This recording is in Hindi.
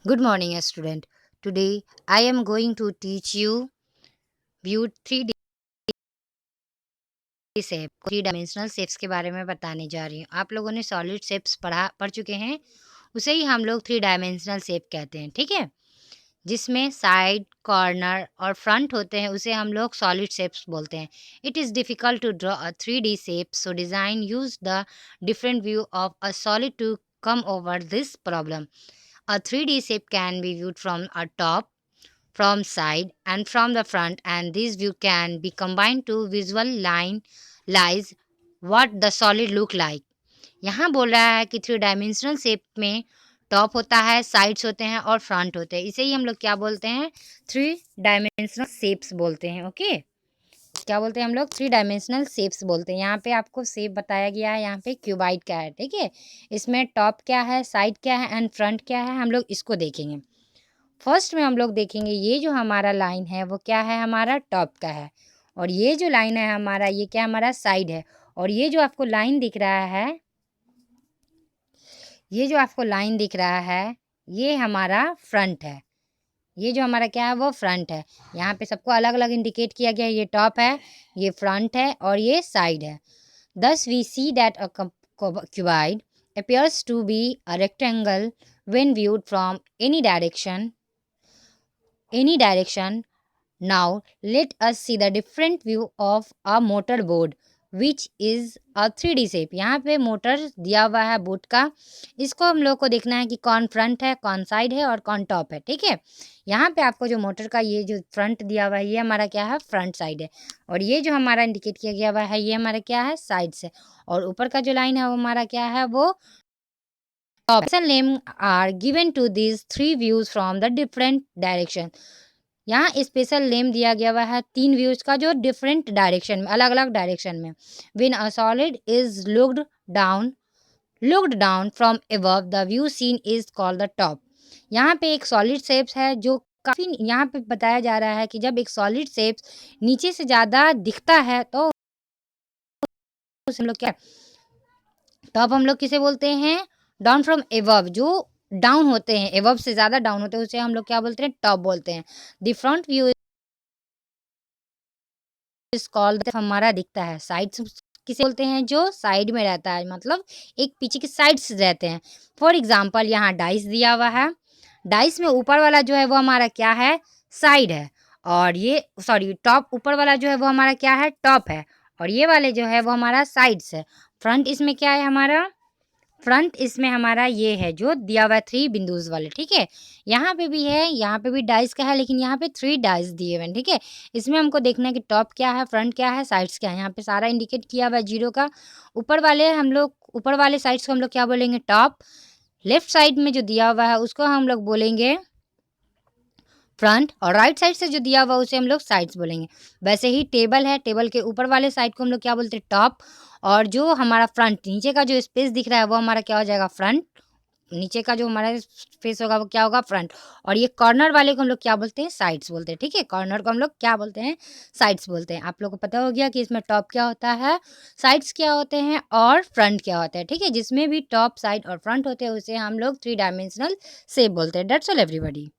Good morning, student. Today I am going to teach you view 3D shape, three dimensional shapes के बारे में बताने जा रही हूँ। आप लोगों ने सॉलिड शेप्स पढ़ चुके हैं, उसे ही हम लोग थ्री डायमेंशनल शेप कहते हैं, ठीक है? जिसमें साइड, कॉर्नर और फ्रंट होते हैं, उसे हम लोग सॉलिड शेप्स बोलते हैं। It is difficult to draw a 3D shape, so design use the different view of a solid to come over this problem. A 3D shape can be viewed from a top, from side and from the front, and this view can be combined to visualize what the solid look like. यहाँ बोल रहा है कि थ्री डायमेंशनल शेप में टॉप होता है, साइड्स होते हैं और फ्रंट होते हैं। इसे ही हम लोग क्या बोलते हैं? थ्री डायमेंशनल शेप्स बोलते हैं। ओके, क्या बोलते हैं हम लोग? थ्री डायमेंशनल शेप्स बोलते हैं। यहाँ पे आपको शेप बताया गया है, यहाँ पे क्यूबाइड का है, ठीक है? इसमें टॉप क्या है, साइड क्या है एंड फ्रंट क्या है, हम लोग इसको देखेंगे। फर्स्ट में हम लोग देखेंगे ये जो हमारा लाइन है वो क्या है, हमारा टॉप का है। और ये जो लाइन है हमारा, ये क्या, हमारा साइड है। और ये जो आपको लाइन दिख रहा है, ये जो आपको लाइन दिख रहा है, ये हमारा फ्रंट है। ये जो हमारा क्या है, वो फ्रंट है। यहाँ पे सबको अलग अलग इंडिकेट किया गया है। ये टॉप है, ये फ्रंट है और ये साइड है। Thus, we see that a cuboid appears to be a rectangle when viewed from any direction. Any direction. Now, let us see the different view of a motor board, which is a 3D shape. यहाँ पे मोटर दिया हुआ है बोट का। इसको हम लोग को देखना है कि कौन फ्रंट है, कौन साइड है और कौन टॉप है, ठीक है? यहाँ पे आपको जो मोटर का ये जो फ्रंट दिया हुआ है, ये हमारा क्या है, फ्रंट साइड है। और ये जो हमारा इंडिकेट किया गया हुआ है, ये हमारा क्या है, साइड से। और ऊपर का जो लाइन है वो हमारा क्या है, वो top. Special name are given to these three views from the different direction. यहाँ स्पेशल नेम दिया गया हुआ है तीन व्यूज का, जो डिफरेंट डायरेक्शन में, अलग अलग डायरेक्शन में। When a solid is looked down from above, the view seen is called the top. यहाँ पे एक सॉलिड शेप्स है जो काफ़ी, यहाँ पे बताया जा रहा है कि जब एक सॉलिड शेप्स नीचे से ज़्यादा दिखता है तो हम लोग क्या, टॉप हम लोग किसे बोलते हैं? डाउन फ्रॉम एबव, जो डाउन होते हैं, एबव से ज़्यादा डाउन होते हैं, उसे हम लोग क्या बोलते हैं? टॉप बोलते हैं। The front view is called, हमारा दिखता है। साइड्स किसे बोलते हैं? जो साइड में रहता है, मतलब एक पीछे के साइड्स रहते हैं। फॉर एग्जाम्पल यहाँ डाइस दिया हुआ है। डाइस में ऊपर वाला जो है वो हमारा क्या है, साइड है। और ये सॉरी, टॉप ऊपर वाला जो है वो हमारा क्या है, टॉप है। और ये वाले जो है वो हमारा साइड्स है। फ्रंट इसमें क्या है हमारा, फ्रंट इसमें हमारा ये है जो दिया हुआ है थ्री बिंदुज वाले, ठीक है? यहाँ पे भी है, यहाँ पे भी डाइस का है, लेकिन यहाँ पे थ्री डाइस दिए हुए हैं, ठीक है? इसमें हमको देखना है कि टॉप क्या है, फ्रंट क्या है, साइड्स क्या है। यहाँ पे सारा इंडिकेट किया हुआ है जीरो का। ऊपर वाले साइड्स को हम लोग क्या बोलेंगे, टॉप। लेफ्ट साइड में जो दिया हुआ है उसको हम लोग बोलेंगे फ्रंट। और राइट साइड से जो दिया हुआ उसे हम लोग साइड्स बोलेंगे। वैसे ही टेबल है, टेबल के ऊपर वाले साइड को हम लोग क्या बोलते हैं, टॉप। और जो हमारा फ्रंट, नीचे का जो स्पेस दिख रहा है वो हमारा क्या हो जाएगा, फ्रंट। नीचे का जो हमारा स्पेस होगा वो क्या होगा, फ्रंट। और ये कॉर्नर वाले को हम लोग क्या बोलते हैं, साइड्स बोलते हैं, ठीक है? कॉर्नर को हम लोग क्या बोलते हैं, साइड्स बोलते हैं। आप लोग को पता हो गया कि इसमें टॉप क्या होता है, साइड्स क्या होते हैं और फ्रंट क्या होता है, ठीक है? जिसमें भी टॉप, साइड और फ्रंट होते हैं उसे हम लोग थ्री डायमेंशनल शेप बोलते हैं। That's all everybody.